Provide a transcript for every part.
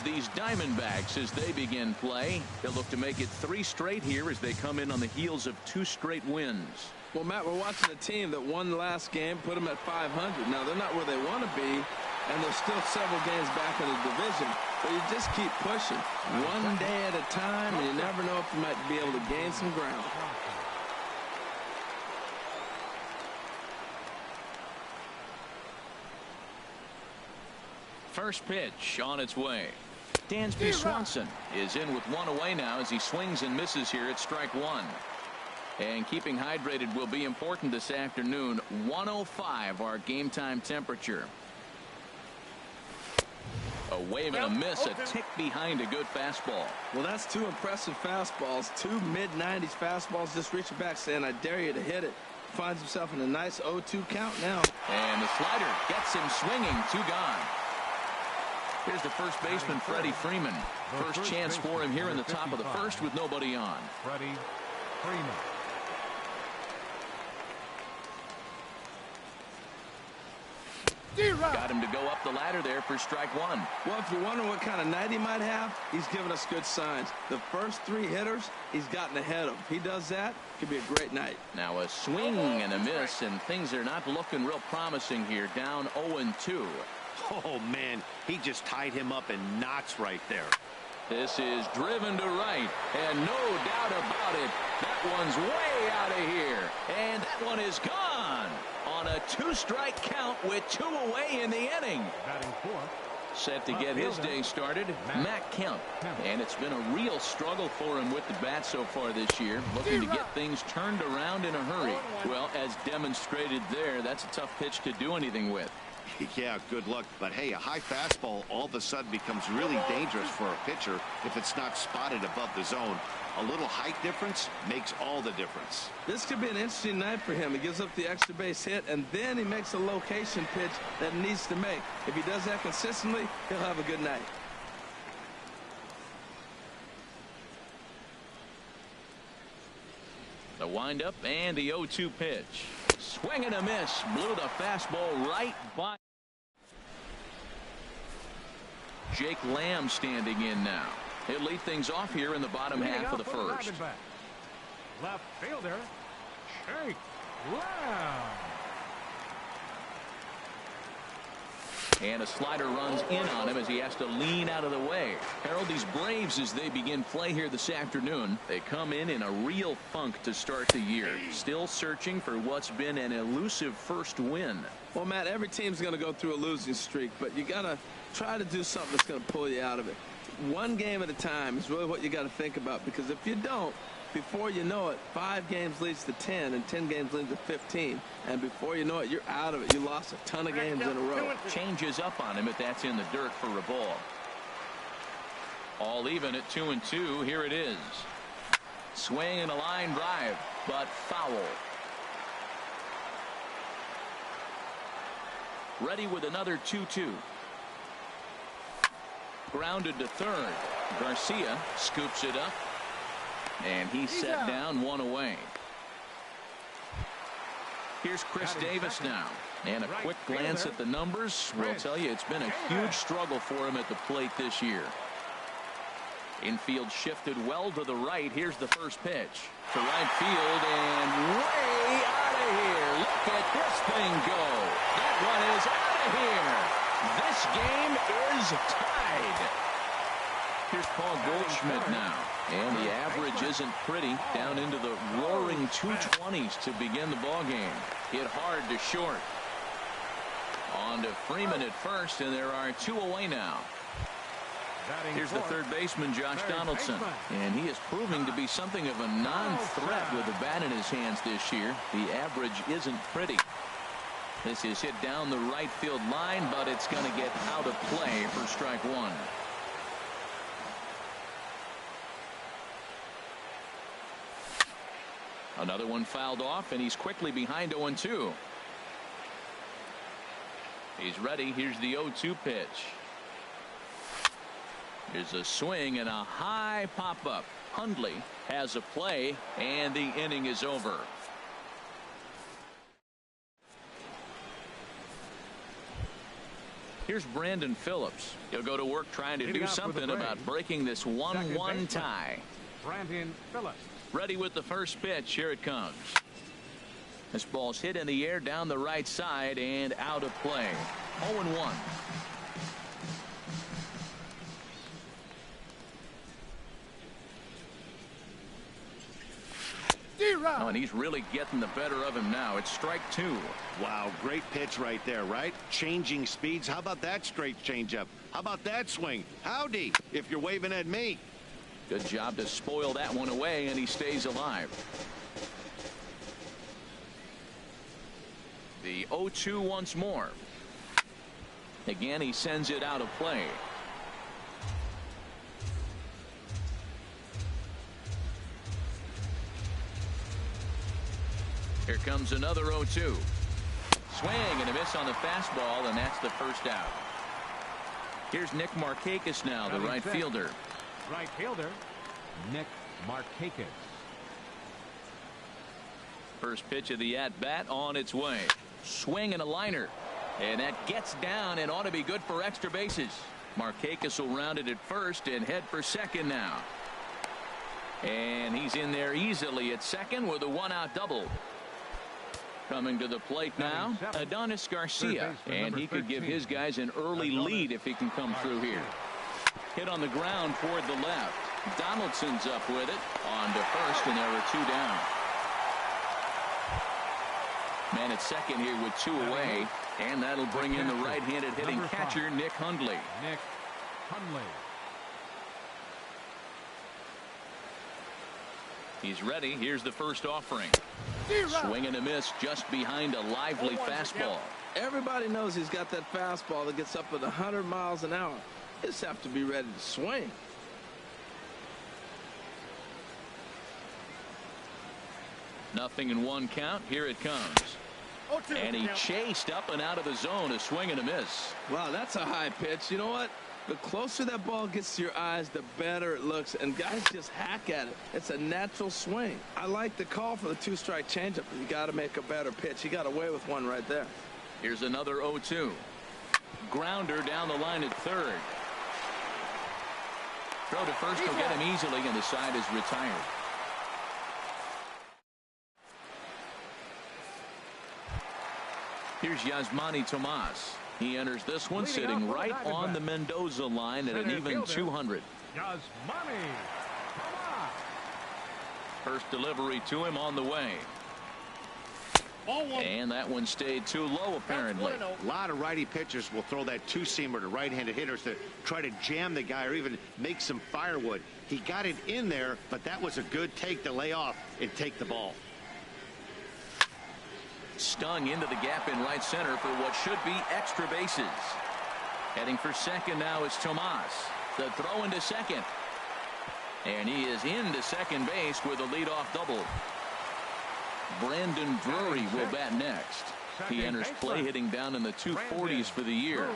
these Diamondbacks as they begin play. They'll look to make it 3 straight here as they come in on the heels of 2 straight wins. Well, Matt, we're watching a team that won the last game, put them at 500. Now, they're not where they want to be, and they're still several games back in the division. But you just keep pushing one day at a time, and you never know if you might be able to gain some ground. First pitch on its way. Dansby Swanson is in with 1 away now as he swings and misses here at strike 1. And keeping hydrated will be important this afternoon. 105 our game time temperature. A wave and a miss, a tick behind a good fastball. Well, that's 2 impressive fastballs, 2 mid-90s fastballs, just reaching back saying, I dare you to hit it. Finds himself in a nice 0-2 count now. And the slider gets him swinging, 2 gone. Here's the first baseman, Freddie Freeman. First chance for him here in the top of the first with nobody on. Freddie Freeman. Got him to go up the ladder there for strike 1. Well, if you're wondering what kind of night he might have, he's given us good signs. The first 3 hitters, he's gotten ahead of. If he does that, it could be a great night. Now a swing and a miss, and things are not looking real promising here. Down 0-2. Oh, man, he just tied him up in knots right there. This is driven to right, and no doubt about it, that one's way out of here. And that one is gone on a 2-strike count with 2 away in the inning. Batting 4th. Set to get his day started, Matt Kemp. And it's been a real struggle for him with the bat so far this year, looking to get things turned around in a hurry. Well, as demonstrated there, that's a tough pitch to do anything with. Yeah, good luck. But hey, a high fastball all of a sudden becomes really dangerous for a pitcher if it's not spotted above the zone. A little height difference makes all the difference. This could be an interesting night for him. He gives up the extra base hit, and then he makes a location pitch that he needs to make. If he does that consistently, he'll have a good night. The windup and the 0-2 pitch. Swing and a miss. Blew the fastball right by. Jake Lamb standing in now. He'll lead things off here in the bottom half of the first. Left fielder, Jake Lamb. And a slider runs in on him as he has to lean out of the way. Harold, these Braves, as they begin play here this afternoon, they come in a real funk to start the year. Still searching for what's been an elusive first win. Well, Matt, every team's going to go through a losing streak, but you got to try to do something that's going to pull you out of it. One game at a time is really what you got to think about, because if you don't, before you know it, 5 games leads to 10, and 10 games leads to 15. And before you know it, you're out of it. You lost a ton of games in a row. Changes up on him, but that's in the dirt for a ball. All even at 2-2. Here it is. Swing and a line drive, but foul. Ready with another 2-2. Grounded to third. Garcia scoops it up. And he's set down 1 away. Here's Chris Davis now. And a quick glance at the numbers will tell you it's been a huge struggle for him at the plate this year. Infield shifted well to the right. Here's the first pitch. To right field and way out of here. Look at this thing go. That one is out of here. This game is tied. Here's Paul Goldschmidt now. And the average isn't pretty. Down into the roaring 220s to begin the ball game. Hit hard to short. On to Freeman at first, and there are 2 away now. Here's the third baseman, Josh Donaldson. And he is proving to be something of a non-threat with the bat in his hands this year. The average isn't pretty. This is hit down the right field line, but it's going to get out of play for strike 1. Another one fouled off, and he's quickly behind 0-2. He's ready. Here's the 0-2 pitch. Here's a swing and a high pop-up. Hundley has a play, and the inning is over. Here's Brandon Phillips. He'll go to work trying to do something about breaking this 1-1 tie. Brandon Phillips. Ready with the first pitch. Here it comes. This ball's hit in the air down the right side and out of play. 0-1. Oh, and he's really getting the better of him now. It's strike 2. Wow, great pitch right there, right? Changing speeds. How about that straight changeup? How about that swing? Howdy, if you're waving at me. Good job to spoil that one away, and he stays alive. The 0-2 once more. Again, he sends it out of play. Here comes another 0-2. Swing and a miss on the fastball, and that's the first out. Here's Nick Markakis now, the right fielder. Right fielder, Nick Markakis. First pitch of the at-bat on its way. Swing and a liner. And that gets down and ought to be good for extra bases. Markakis will round it at first and head for second now. And he's in there easily at second with a one-out double. Coming to the plate now, Adonis Garcia, and he could give his guys an early lead if he can come through here. Hit on the ground toward the left. Donaldson's up with it on to first, and there are 2 down. Man at second here with 2 away, and that'll bring in the right-handed hitting catcher, Nick Hundley. Nick Hundley. He's ready. Here's the first offering. Swing and a miss just behind a lively fastball. Everybody knows he's got that fastball that gets up at 100 miles an hour. Just have to be ready to swing. Nothing in 1 count. Here it comes. And he chased up and out of the zone. A swing and a miss. Wow, that's a high pitch. You know what? The closer that ball gets to your eyes, the better it looks. And guys just hack at it. It's a natural swing. I like the call for the 2-strike changeup. You got to make a better pitch. He got away with one right there. Here's another 0-2. Grounder down the line at third. Throw to first will get him easily, and the side is retired. Here's Yasmani Tomas. He enters this one sitting right on the Mendoza line at an even 200. Yasmani Tomas. First delivery to him on the way. And that one stayed too low, apparently. A lot of righty pitchers will throw that 2-seamer to right-handed hitters to try to jam the guy or even make some firewood. He got it in there, but that was a good take to lay off and take the ball. Stung into the gap in right center for what should be extra bases. Heading for second now is Tomas. The throw into second. And he is into second base with a leadoff double. Brandon Drury will bat next. He enters play hitting down in the 240s for the year.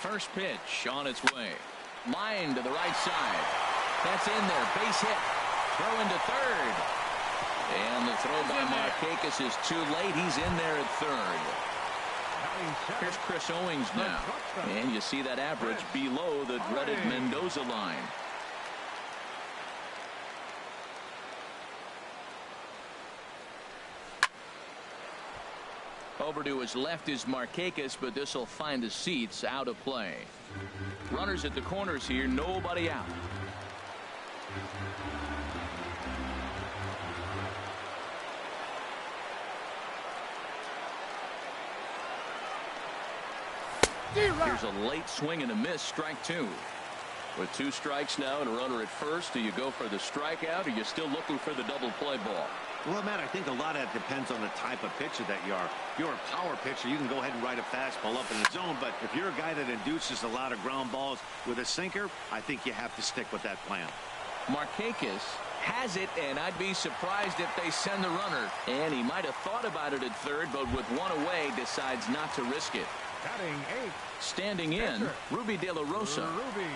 First pitch on its way. Line to the right side. That's in there. Base hit. Throw into third. And the throw by Markakis is too late. He's in there at third. Here's Chris Owings now. And you see that average below the dreaded Mendoza line. Over to his left is Markakis, but this will find the seats out of play. Runners at the corners here, nobody out. Here's a late swing and a miss, strike 2. With 2 strikes now and a runner at first, do you go for the strikeout or are you still looking for the double play ball? Well, Matt, I think a lot of that depends on the type of pitcher that you are. If you're a power pitcher, you can go ahead and ride a fastball up in the zone. But if you're a guy that induces a lot of ground balls with a sinker, I think you have to stick with that plan. Markakis has it, and I'd be surprised if they send the runner. And he might have thought about it at third, but with one away, decides not to risk it. Batting 8. Standing in, Ruby De La Rosa. Ruby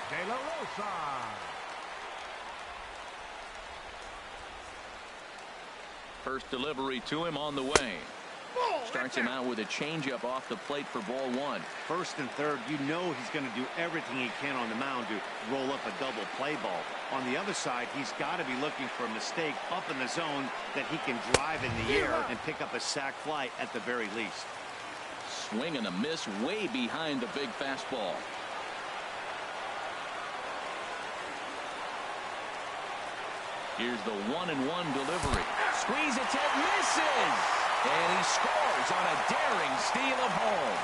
De La Rosa. First delivery to him on the way. Starts him out with a changeup off the plate for ball one. First and third, you know he's going to do everything he can on the mound to roll up a double play ball. On the other side, he's got to be looking for a mistake up in the zone that he can drive in the air and pick up a sac fly at the very least. Swing and a miss way behind the big fastball. Here's the 1-1 delivery. Squeeze attempt, misses! And he scores on a daring steal of home.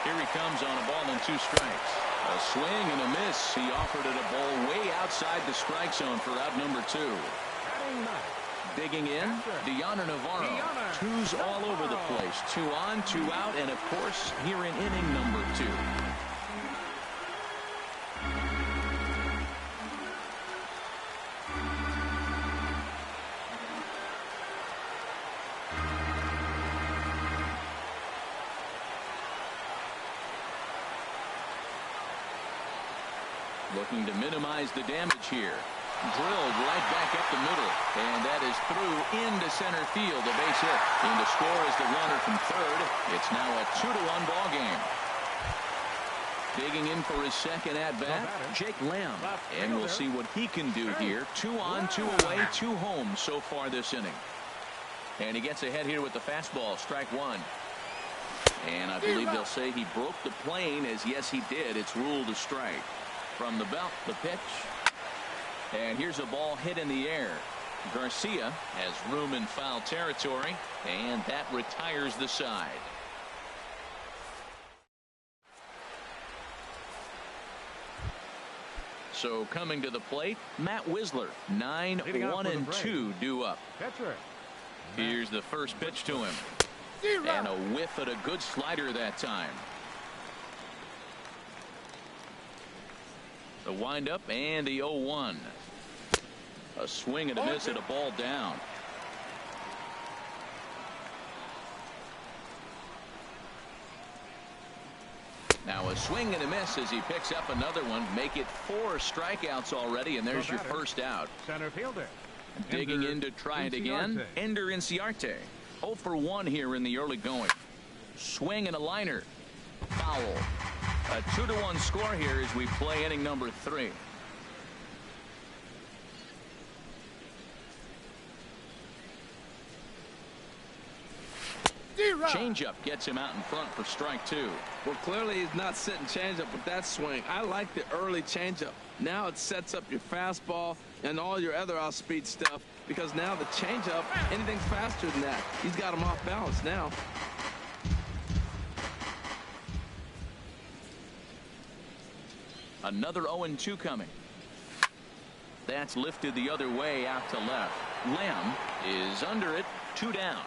Here he comes on a ball and 2 strikes. A swing and a miss. He offered it a ball way outside the strike zone for out number 2. Digging in, Deanna Navarro. 2's all over the place. 2 on, 2 out, and of course, here in inning number 2. Looking to minimize the damage here. Drilled right back up the middle, and that is through into center field. A base hit. In to score is the runner from third. It's now a 2-1 ball game. Digging in for his second at bat, Jake Lamb, and we'll see what he can do here. 2 on, 2 away, 2 home so far this inning. And he gets ahead here with the fastball. Strike 1. And I believe they'll say he broke the plane, as yes he did. It's ruled a strike. From the belt, the pitch. And here's a ball hit in the air. Garcia has room in foul territory, and that retires the side. So coming to the plate, Matt Wisler. 9-1-2 due up. Here's the first pitch to him. And a whiff at a good slider that time. The windup and the 0-1. A swing and a miss at a ball down. Now a swing and a miss as he picks up another one. Make it 4 strikeouts already, and there's your first out. Center fielder. Digging in to try it again. Ender Inciarte. 0 for 1 here in the early going. Swing and a liner. Foul. A 2-1 score here as we play inning number 3. Changeup gets him out in front for strike 2. Well, clearly he's not sitting changeup with that swing. I like the early changeup. Now it sets up your fastball and all your other off-speed stuff, because now the changeup, anything's faster than that. He's got him off balance now. Another 0-2 coming. That's lifted the other way out to left. Lamb is under it. 2 down.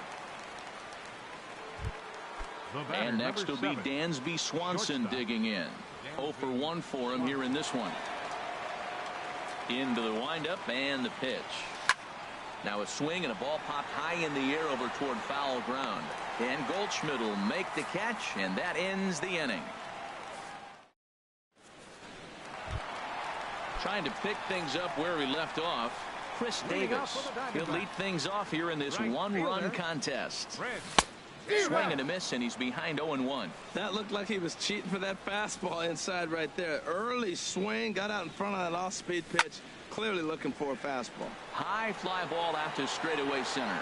And next will be Dansby Swanson digging in. 0 for 1 for him here in this one. Into the windup and the pitch. Now a swing and a ball popped high in the air over toward foul ground. And Goldschmidt will make the catch, and that ends the inning. Trying to pick things up where he left off, Chris Davis. He'll lead things off here in this 1-run contest. Swing and a miss, and he's behind 0-1. That looked like he was cheating for that fastball inside right there. Early swing, got out in front of that off-speed pitch. Clearly looking for a fastball. High fly ball out to straightaway center.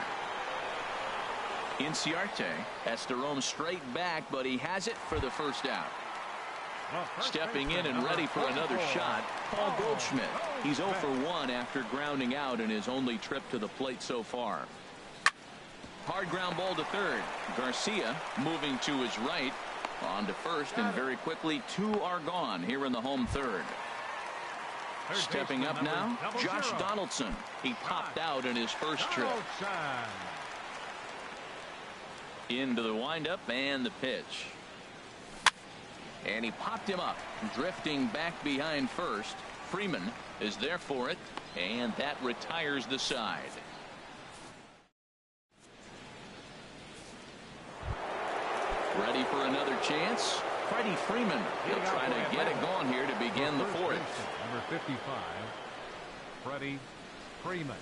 Inciarte has to roam straight back, but he has it for the first out. Stepping in and ready for another shot, Paul Goldschmidt. He's 0 for 1 after grounding out in his only trip to the plate so far. Hard ground ball to third. Garcia moving to his right. On to first, and very quickly 2 are gone here in the home third. Stepping up now, Josh Donaldson. He popped out in his first trip. Into the windup and the pitch. And he popped him up, drifting back behind first. Freeman is there for it, and that retires the side. Ready for another chance? Freddie Freeman. He'll try to get it going here to begin the 4th. Number 55, Freddie Freeman.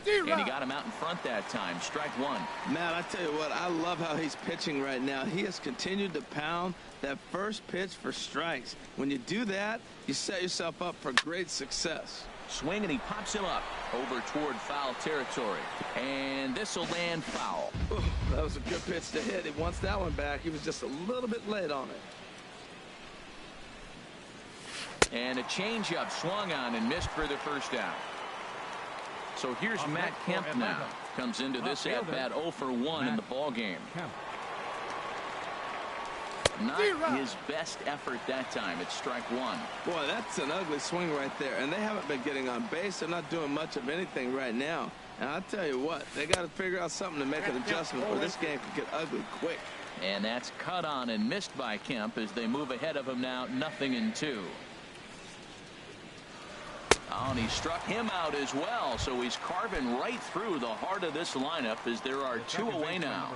And he got him out in front that time. Strike one. Matt, I tell you what, I love how he's pitching right now. He has continued to pound that first pitch for strikes. When you do that, you set yourself up for great success. Swing, and he pops him up over toward foul territory. And this will land foul. Ooh, that was a good pitch to hit. He wants that one back. He was just a little bit late on it. And a changeup swung on and missed for the first out. So here's Matt Kemp now. Comes into this at-bat 0 for 1 in the ball game. Not his best effort that time. It's strike one. Boy, that's an ugly swing right there. And they haven't been getting on base. They're not doing much of anything right now. And I'll tell you what, they got to figure out something to make an adjustment, or this game could get ugly quick. And that's cut on and missed by Kemp as they move ahead of him now 0-2. Oh, and he struck him out as well, so he's carving right through the heart of this lineup as there are two away now.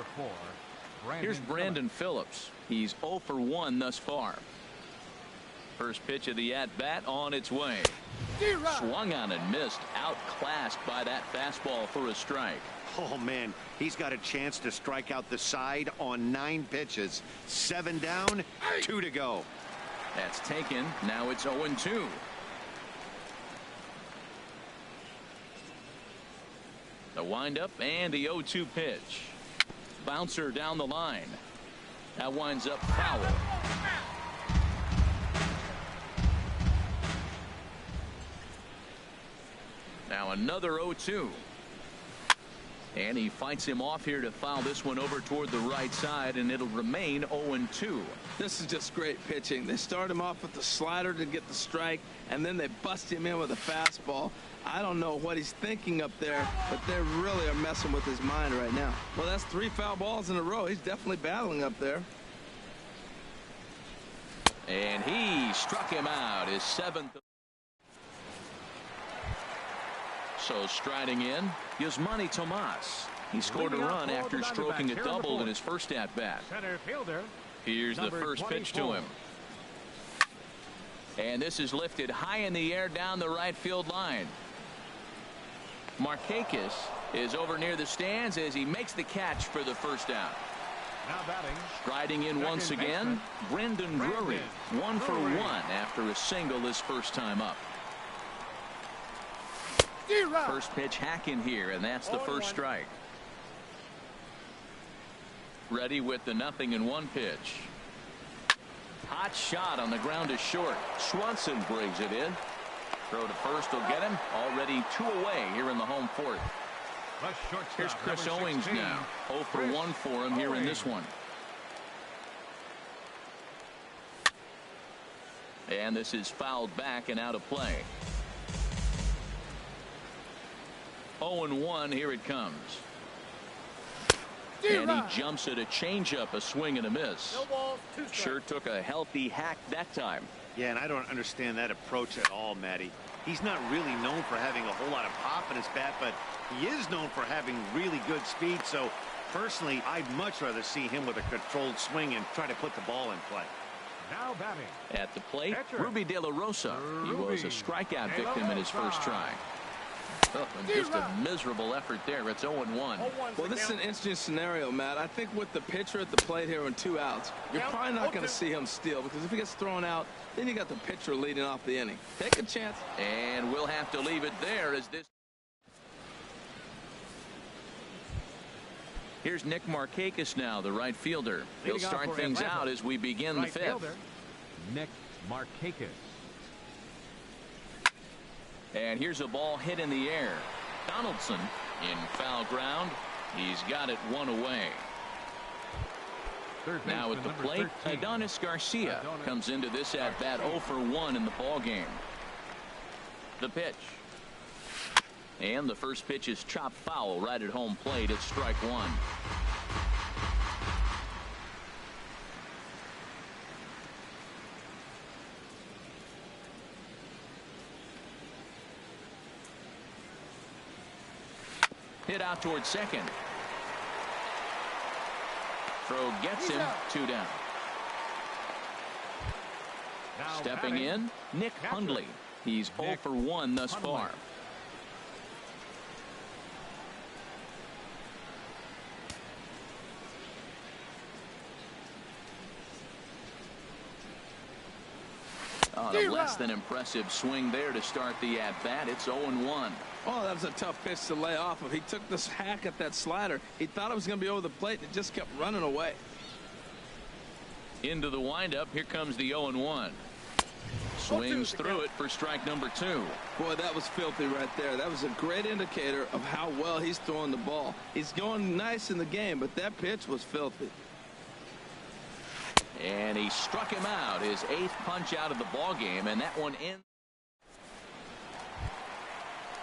Here's Brandon Phillips. He's 0 for 1 thus far. First pitch of the at-bat on its way. Swung on and missed, outclassed by that fastball for a strike. Oh, man, he's got a chance to strike out the side on 9 pitches. 7 down, 2 to go. That's taken. Now it's 0-2. The windup and the 0-2 pitch. Bouncer down the line. That winds up foul. Now another 0-2. And he fights him off here to foul this one over toward the right side, and it'll remain 0-2. This is just great pitching. They start him off with the slider to get the strike, and then they bust him in with a fastball. I don't know what he's thinking up there, but they really are messing with his mind right now. Well, that's 3 foul balls in a row. He's definitely battling up there. And he struck him out, his 7th. So striding in, Yasmani Tomas. He scored a run after stroking a double in his first at-bat. Center fielder. Here's the first pitch to him. And this is lifted high in the air down the right field line. Markakis is over near the stands as he makes the catch for the first out. Now batting. Striding in once again, Brendan Drury. 1 for 1 after a single his first time up. First pitch hacking here, and that's the first strike. Ready with the 0-1 pitch. Hot shot on the ground is short. Swanson brings it in. Throw to first will get him. Already 2 away here in the home 4th. Here's Chris Owings now. 0 for 1 for him here in this one. And this is fouled back and out of play. 0-1, here it comes. And he jumps at a changeup, a swing and a miss. Sure took a healthy hack that time. Yeah, and I don't understand that approach at all, Matty. He's not really known for having a whole lot of pop in his bat, but he is known for having really good speed. So personally, I'd much rather see him with a controlled swing and try to put the ball in play. Now batting. At the plate, Ruby De La Rosa. He was a strikeout victim in his first try. Oh, and just a miserable effort there. It's 0-1. Well, this is an interesting scenario, Matt. I think with the pitcher at the plate here on 2 outs, you're probably not going to see him steal, because if he gets thrown out, then you got the pitcher leading off the inning. Take a chance. And we'll have to leave it there as this. Here's Nick Markakis now, the right fielder. He'll start things out as we begin the 5th. Nick Markakis. And here's a ball hit in the air. Donaldson in foul ground. He's got it 1 away. Now at the plate, Adonis Garcia comes into this at bat 0 for 1 in the ball game. The pitch. And the first pitch is chopped foul right at home plate. It's strike 1. Hit out towards second. Throw gets him. 2 down. Stepping in, Nick Hundley. He's 0 for 1 thus far. On a less than impressive swing there to start the at-bat. It's 0-1. Oh, that was a tough pitch to lay off of. He took this hack at that slider. He thought it was going to be over the plate, and it just kept running away. Into the windup. Here comes the 0-1. Swings through it for strike number 2. Boy, that was filthy right there. That was a great indicator of how well he's throwing the ball. He's going nice in the game, but that pitch was filthy. And he struck him out. His 8th punch out of the ball game, and that one ends.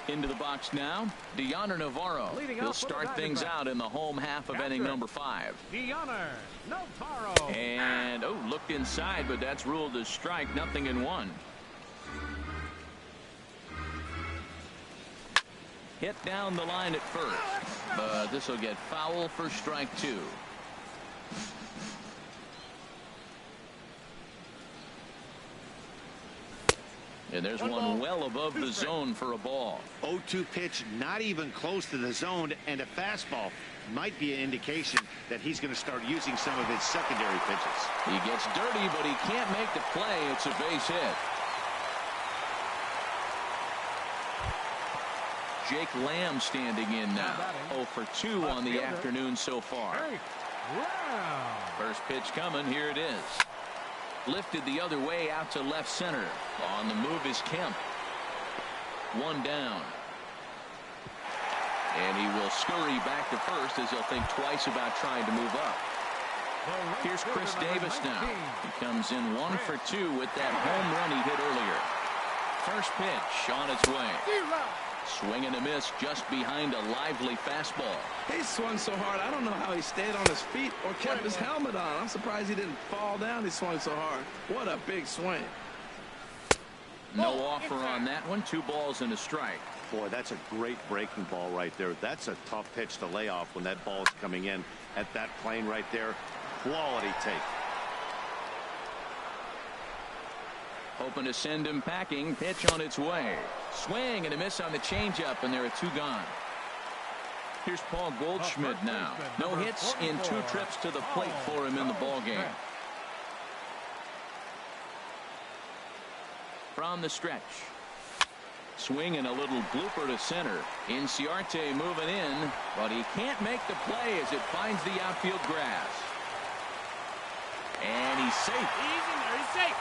Into the box now, Dioner Navarro. He'll start things out in the home half of inning number 5. Dioner Navarro. And, looked inside, but that's ruled as strike. 0-1. Hit down the line at first, but this will get foul for strike 2. And there's one well above the zone for a ball. 0-2 pitch, not even close to the zone, and a fastball might be an indication that he's going to start using some of his secondary pitches. He gets dirty, but he can't make the play. It's a base hit. Jake Lamb standing in now. 0 for 2 on the afternoon so far. First pitch coming. Here it is. Lifted the other way out to left center. On the move is Kemp. 1 down. And he will scurry back to first as he'll think twice about trying to move up. Here's Chris Davis now. He comes in 1 for 2 with that home run he hit earlier. First pitch on its way. Swing and a miss just behind a lively fastball. He swung so hard, I don't know how he stayed on his feet or kept his helmet on. I'm surprised he didn't fall down. He swung so hard. What a big swing. No offer on that one. 2 balls and a strike. Boy, that's a great breaking ball right there. That's a tough pitch to lay off when that ball is coming in at that plane right there. Quality take. Hoping to send him packing. Pitch on its way. Swing and a miss on the changeup, and there are 2 gone. Here's Paul Goldschmidt now. No hits in 2 trips to the plate for him in the ball game. From the stretch. Swing and a little blooper to center. Inciarte moving in, but he can't make the play as it finds the outfield grass. And he's safe. He's safe.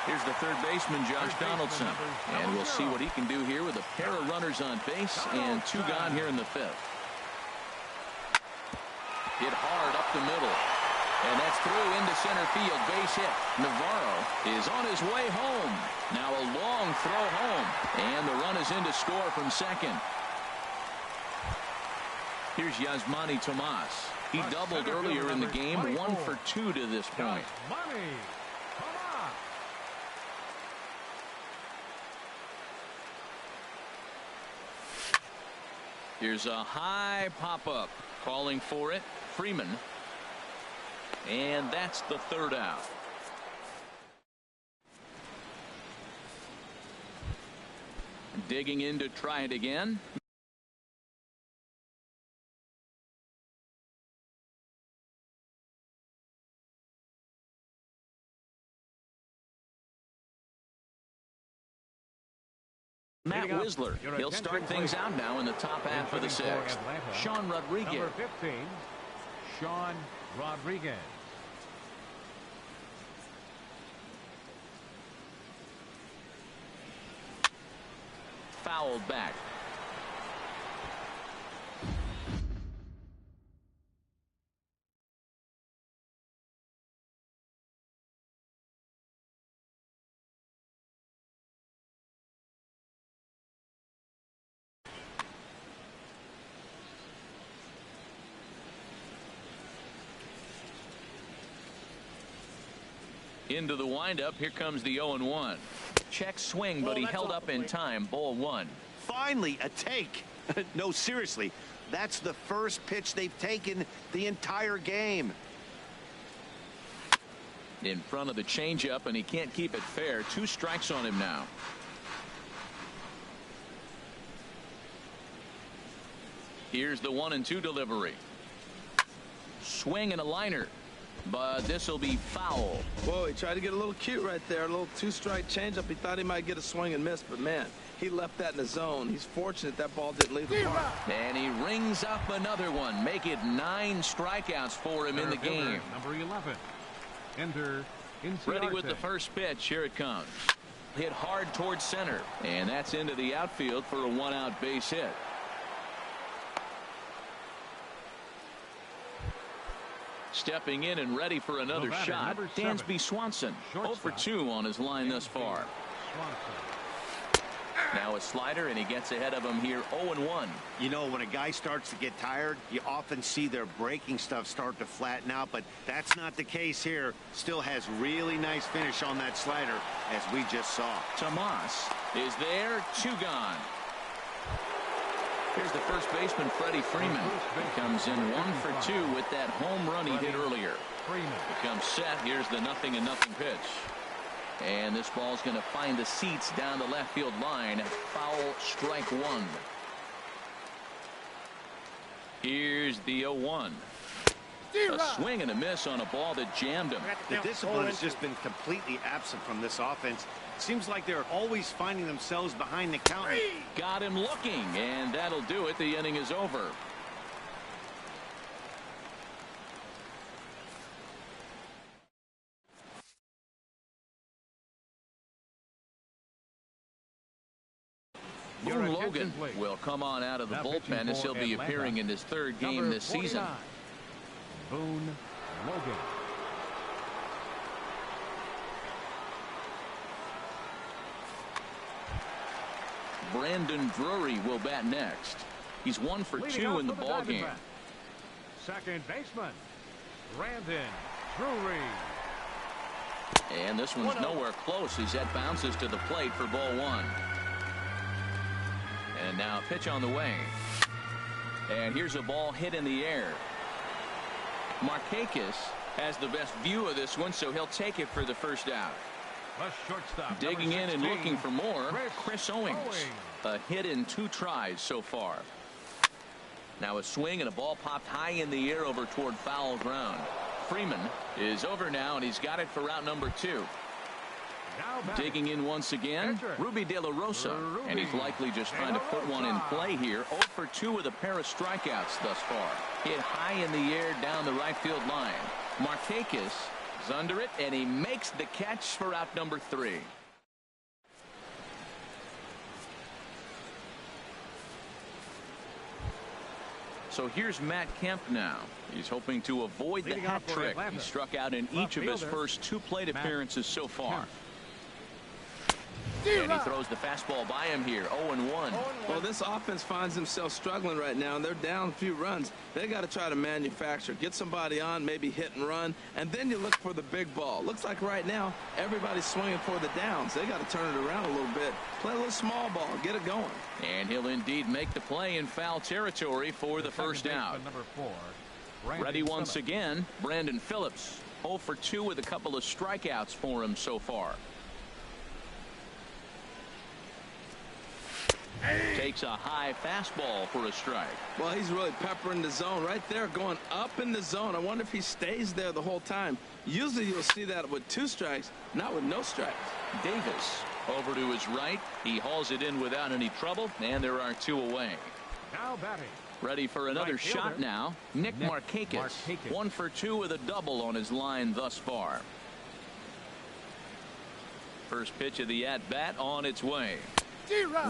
Here's the third baseman, Josh Donaldson. And we'll see what he can do here with a pair of runners on base and 2 gone here in the 5th. Hit hard up the middle. And that's through into center field. Base hit. Navarro is on his way home. Now a long throw home. And the run is in to score from second. Here's Yasmani Tomas. He doubled earlier in the game. 1 for 2 to this point. Here's a high pop-up. Calling for it. Freeman. And that's the 3rd out. Digging in to try it again. Matt Wisler. He'll start things out now in the top half of the 6th. Sean Rodriguez. Number 15, Sean Rodriguez. Fouled back. Into the windup. Here comes the 0-1. Check swing, but he held up in time. Ball 1. Finally, a take. No, seriously. That's the first pitch they've taken the entire game. In front of the changeup, and he can't keep it fair. 2 strikes on him now. Here's the 1-2 delivery. Swing and a liner. But this will be foul. Boy, he tried to get a little cute right there. A little two-strike changeup. He thought he might get a swing and miss, but man, he left that in the zone. He's fortunate that ball didn't leave the park. And he rings up another one. Make it 9 strikeouts for him in the game. Number 11. Enter Inciarte. Ready with the first pitch. Here it comes. Hit hard towards center. And that's into the outfield for a 1-out base hit. Stepping in and ready for another shot, Dansby Swanson. 0 for 2 on his line thus far. Now a slider, and he gets ahead of him here, 0-1. You know, when a guy starts to get tired, you often see their breaking stuff start to flatten out, but that's not the case here. Still has really nice finish on that slider, as we just saw. Tomas is there, 2 gone. Here's the first baseman, Freddie Freeman. He comes in 1 for 2 with that home run he hit earlier. He comes set. Here's the 0-0 pitch. And this ball's going to find the seats down the left field line. Foul, strike 1. Here's the 0-1. A swing and a miss on a ball that jammed him. The discipline has just been completely absent from this offense. Seems like they're always finding themselves behind the counter. Got him looking, and that'll do it. The inning is over. Boone Logan will come on out of the bullpen as he'll be appearing in his 3rd game this season. Boone Logan. Brandon Drury will bat next. He's 1 for 2 in the ball game. Second baseman, Brandon Drury. And this one's nowhere close as that bounces to the plate for ball 1. And now a pitch on the way. And here's a ball hit in the air. Markakis has the best view of this one, so he'll take it for the first out. Digging in and looking for more, Chris Owings. A hit in 2 tries so far. Now a swing and a ball popped high in the air over toward foul ground. Freeman is over now, and he's got it for route number 2. Digging in once again, Ruby De La Rosa, and he's likely just trying to put one in play here. 0 for 2 with a pair of strikeouts thus far. Hit high in the air down the right field line. Markakis is under it, and he makes the catch for out number 3. So here's Matt Kemp now. He's hoping to avoid the hat trick. He struck out in each of his first 2 plate appearances so far. And he throws the fastball by him here. 0-1. Well, this offense finds themselves struggling right now, and they're down a few runs. They got to try to manufacture, get somebody on, maybe hit and run, and then you look for the big ball. Looks like right now everybody's swinging for the downs. They got to turn it around a little bit, play a little small ball, get it going. And he'll indeed make the play in foul territory for the first out. Number 4, ready once again, Brandon Phillips. 0 for 2 with a couple of strikeouts for him so far. Takes a high fastball for a strike. Well, he's really peppering the zone right there, going up in the zone. I wonder if he stays there the whole time. Usually you'll see that with 2 strikes, not with no strikes. Davis over to his right. He hauls it in without any trouble, and there are 2 away. Now batting. Ready for another shot now. Nick Markakis. 1 for 2 with a double on his line thus far. First pitch of the at-bat on its way.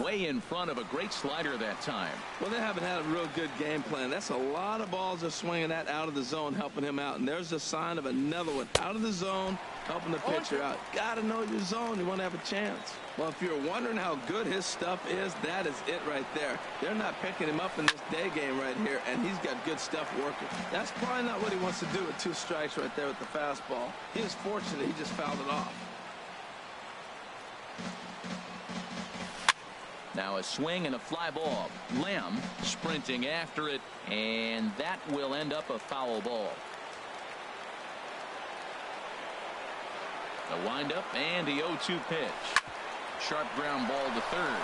Way in front of a great slider that time. Well, they haven't had a real good game plan. That's a lot of balls they're swinging at out of the zone, helping him out. And there's a sign of another one out of the zone, helping the pitcher out. Got to know your zone. You want to have a chance. Well, if you're wondering how good his stuff is, that is it right there. They're not picking him up in this day game right here, and he's got good stuff working. That's probably not what he wants to do with 2 strikes right there with the fastball. He was fortunate. He just fouled it off. Now a swing and a fly ball. Lamb sprinting after it, and that will end up a foul ball. The windup and the 0-2 pitch. Sharp ground ball to third,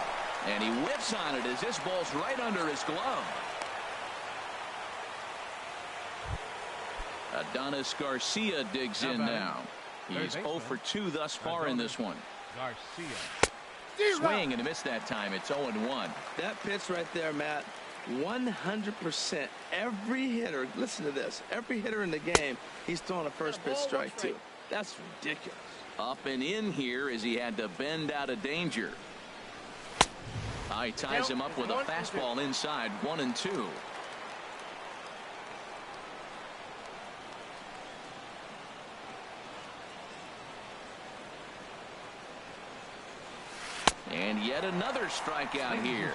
and he whips on it as this ball's right under his glove. Adonis Garcia digs in now. He's 0 for 2 thus far in this one. Garcia. Swing and a miss that time. It's 0-1. That pitch right there, Matt, 100%. Every hitter, listen to this, every hitter in the game, he's throwing a first pitch strike to. That's ridiculous. Up and in here as he had to bend out of danger. He ties him up with a fastball inside, 1-2. And yet another strikeout here.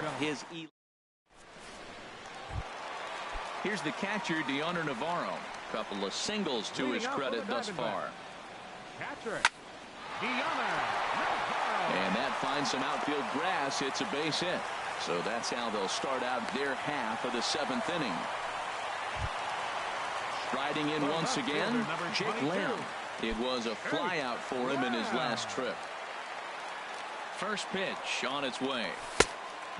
Here's the catcher, Deoner Navarro. Couple of singles to his credit thus far. Catcher. Deoner Navarro. And that finds some outfield grass. It's a base hit. So that's how they'll start out their half of the 7th inning. Striding in once again, Jake Lamb. It was a flyout for him in his last trip. First pitch on its way.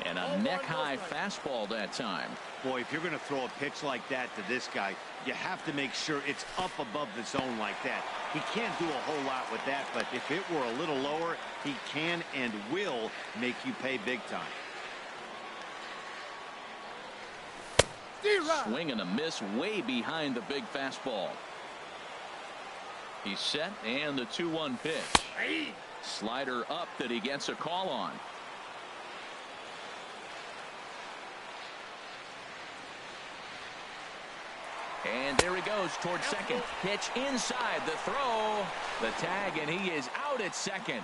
And a neck-high fastball that time. Boy, if you're going to throw a pitch like that to this guy, you have to make sure it's up above the zone like that. He can't do a whole lot with that, but if it were a little lower, he can and will make you pay big time. Swing and a miss way behind the big fastball. He's set, and the 2-1 pitch. Slider up that he gets a call on. And there he goes towards second. Pitch inside, the throw, the tag, and he is out at second.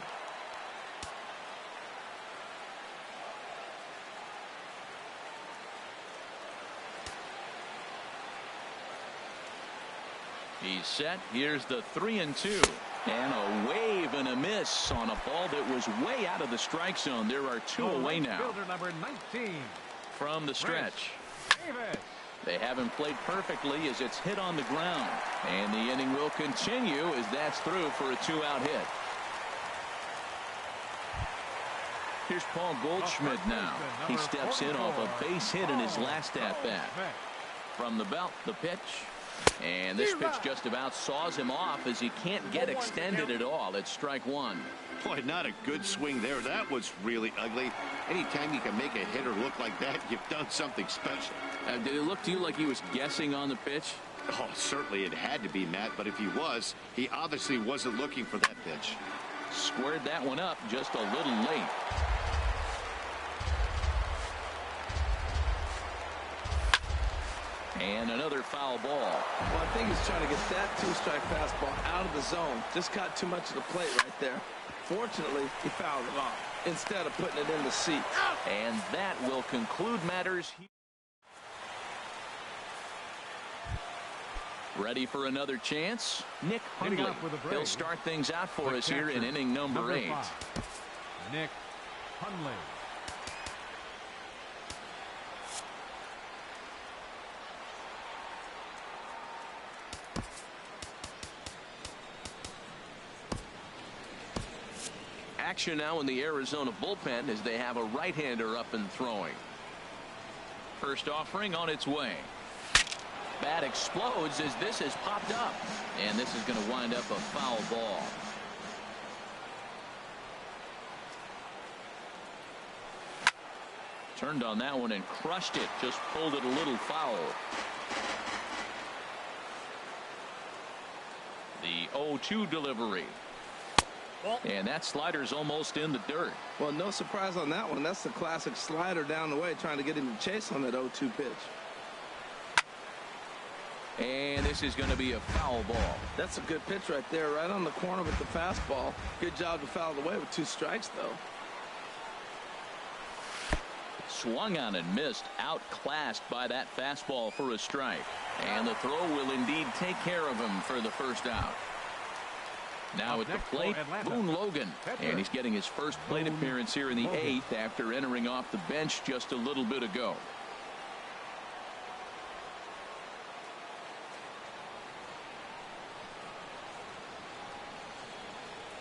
He's set. Here's the 3-2. And a wave and a miss on a ball that was way out of the strike zone. There are 2 away now. Fielder number 19. From the stretch. Davis. They haven't played perfectly as it's hit on the ground. And the inning will continue as that's through for a 2-out hit. Here's Paul Goldschmidt now. He steps in off a base hit in his last at-bat. From the belt, the pitch. And this pitch just about saws him off as he can't get extended at all. It's strike 1. Boy, not a good swing there. That was really ugly. Anytime you can make a hitter look like that, you've done something special. Did it look to you like he was guessing on the pitch? Oh, certainly it had to be, Matt, but if he was, he obviously wasn't looking for that pitch. Squared that one up just a little late. And another foul ball. Well, I think he's trying to get that 2-strike fastball out of the zone. Just got too much of the plate right there. Fortunately, he fouled it off instead of putting it in the seat. And that will conclude matters. Ready for another chance? Nick Hundley. He'll start things out for us here in inning number 8. Nick Hundley. Action now in the Arizona bullpen as they have a right-hander up and throwing. First offering on its way. Bat explodes as this has popped up. And this is going to wind up a foul ball. Turned on that one and crushed it. Just pulled it a little foul. The 0-2 delivery. And that slider's almost in the dirt. Well, no surprise on that one. That's the classic slider down the way, trying to get him to chase on that 0-2 pitch. And this is going to be a foul ball. That's a good pitch right there, right on the corner with the fastball. Good job to foul it away with 2 strikes, though. Swung on and missed, outclassed by that fastball for a strike. And the throw will indeed take care of him for the first out. Now at the plate, Boone Logan. And he's getting his first plate appearance here in the 8th after entering off the bench just a little bit ago.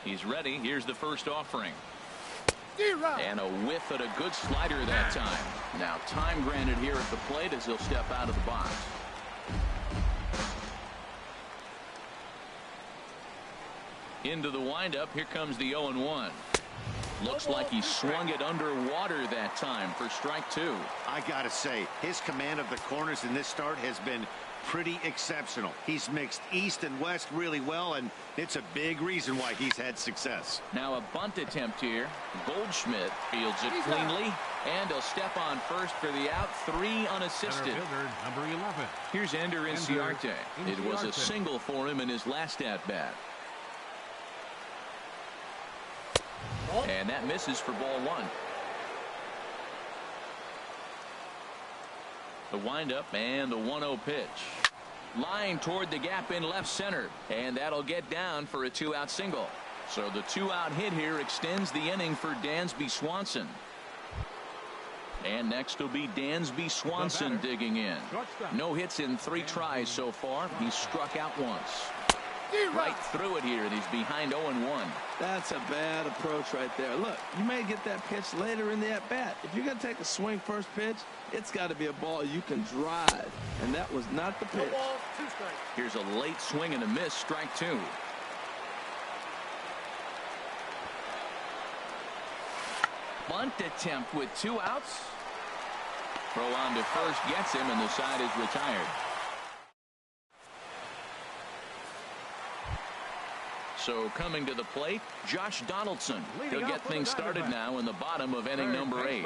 He's ready. Here's the first offering. And a whiff at a good slider that time. Now time granted here at the plate as he'll step out of the box. Into the windup. Here comes the 0-1. Looks like he swung it underwater that time for strike 2. I gotta say, his command of the corners in this start has been pretty exceptional. He's mixed east and west really well, and it's a big reason why he's had success. Now a bunt attempt here. Goldschmidt fields it cleanly, and he'll step on first for the out. 3 unassisted. Fielder, number 11. Here's Ender Inciarte. It was a single for him in his last at bat. And that misses for ball 1. The windup and the 1-0 pitch. Line toward the gap in left center, and that'll get down for a 2-out single. So the 2-out hit here extends the inning for Dansby Swanson. And next will be Dansby Swanson digging in. No hits in 3 tries so far. He's struck out once. Right through it here, and he's behind 0-1. That's a bad approach right there. Look, you may get that pitch later in the at-bat. If you're going to take a swing first pitch, it's got to be a ball you can drive, and that was not the pitch. Here's a late swing and a miss, strike 2. Bunt attempt with 2 outs. Throw on to first gets him, and the side is retired. So coming to the plate, Josh Donaldson. He'll get things started now in the bottom of inning number 8.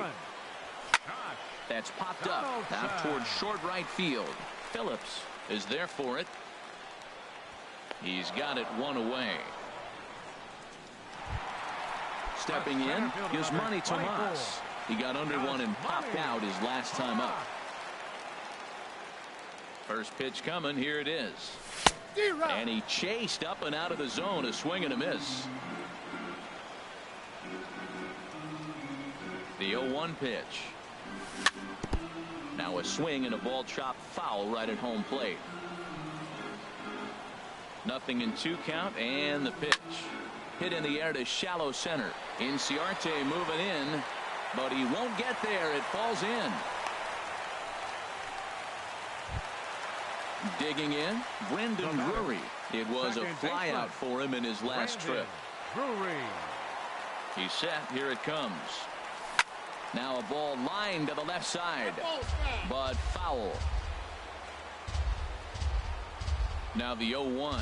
That's popped up out towards short right field. Phillips is there for it. He's got it 1 away. Stepping in, Yasmani Tomas. He got under one and popped out his last time up. First pitch coming. Here it is. And he chased up and out of the zone. A swing and a miss. The 0-1 pitch. Now a swing and a ball chopped foul right at home plate. 0-2 count, and the pitch. Hit in the air to shallow center. Inciarte moving in, but he won't get there. It falls in. Digging in, Brendan Drury. It was a flyout for him in his last trip. He's set. Here it comes. Now a ball lined to the left side, but foul. Now the 0-1.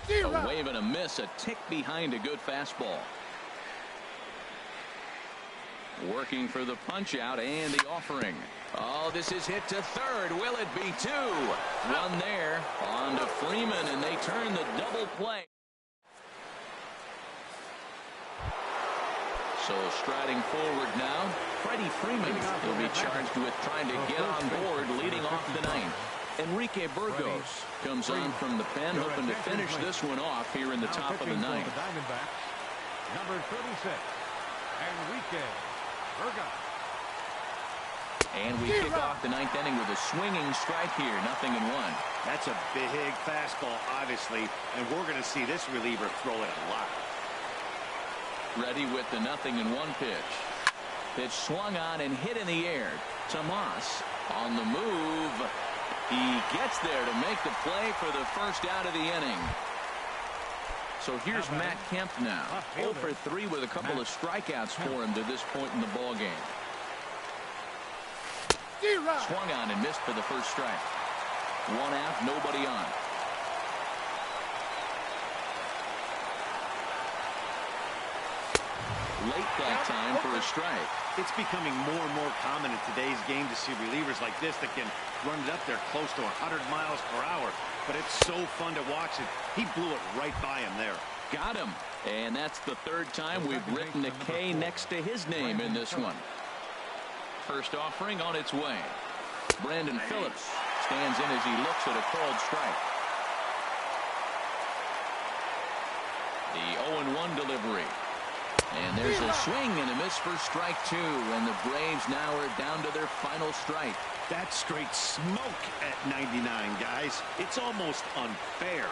A wave and a miss, a tick behind a good fastball. Working for the punch out and the offering. Oh, this is hit to third. Will it be 2? 1 there. On to Freeman, and they turn the double play. So striding forward now, Freddie Freeman. He'll be charged with trying to get on board leading off the 9th. Enrique Burgos comes on from the pen, hoping to finish this one off here in the top of the 9th. Number 36, Enrique Burgos. And we kick off the 9th inning with a swinging strike here. 0-1. That's a big fastball, obviously, and we're going to see this reliever throw it a lot. Ready with the 0-1 pitch. Pitch swung on and hit in the air. Tomas on the move. He gets there to make the play for the first out of the inning. So here's Matt Kemp now. 0 for 3 with a couple of strikeouts for him to this point in the ball game. Swung on and missed for the first strike. 1 out, nobody on. Late that time for a strike. It's becoming more and more common in today's game to see relievers like this that can run it up there close to 100 miles per hour. But it's so fun to watch it. He blew it right by him there. Got him. And that's the 3rd time we've written a K next to his name in this one. First offering on its way. Brandon Phillips stands in as he looks at a called strike. The 0-1 delivery. And there's a swing and a miss for strike 2. And the Braves now are down to their final strike. That's straight smoke at 99, guys. It's almost unfair.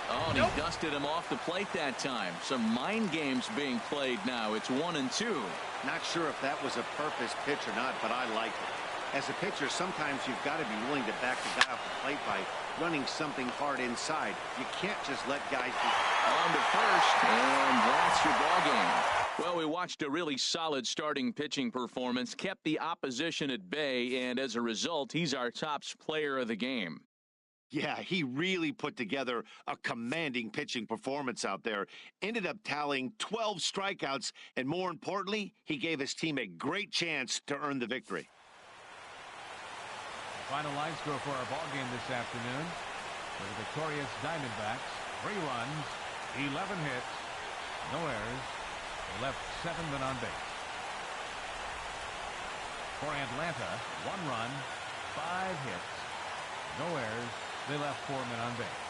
Oh, and he dusted him off the plate that time. Some mind games being played now. It's 1-2. Not sure if that was a purpose pitch or not, but I like it. As a pitcher, sometimes you've got to be willing to back the guy off the plate by running something hard inside. You can't just let guys be on to first, and that's your ball game. Well, we watched a really solid starting pitching performance, kept the opposition at bay, and as a result, he's our top player of the game. Yeah, he really put together a commanding pitching performance out there. Ended up tallying 12 strikeouts, and more importantly, he gave his team a great chance to earn the victory. The final line score for our ball game this afternoon. For the victorious Diamondbacks, 3 runs, 11 hits, no errors. They left 7 men on base. For Atlanta, 1 run, 5 hits, no errors. They left 4 men on base.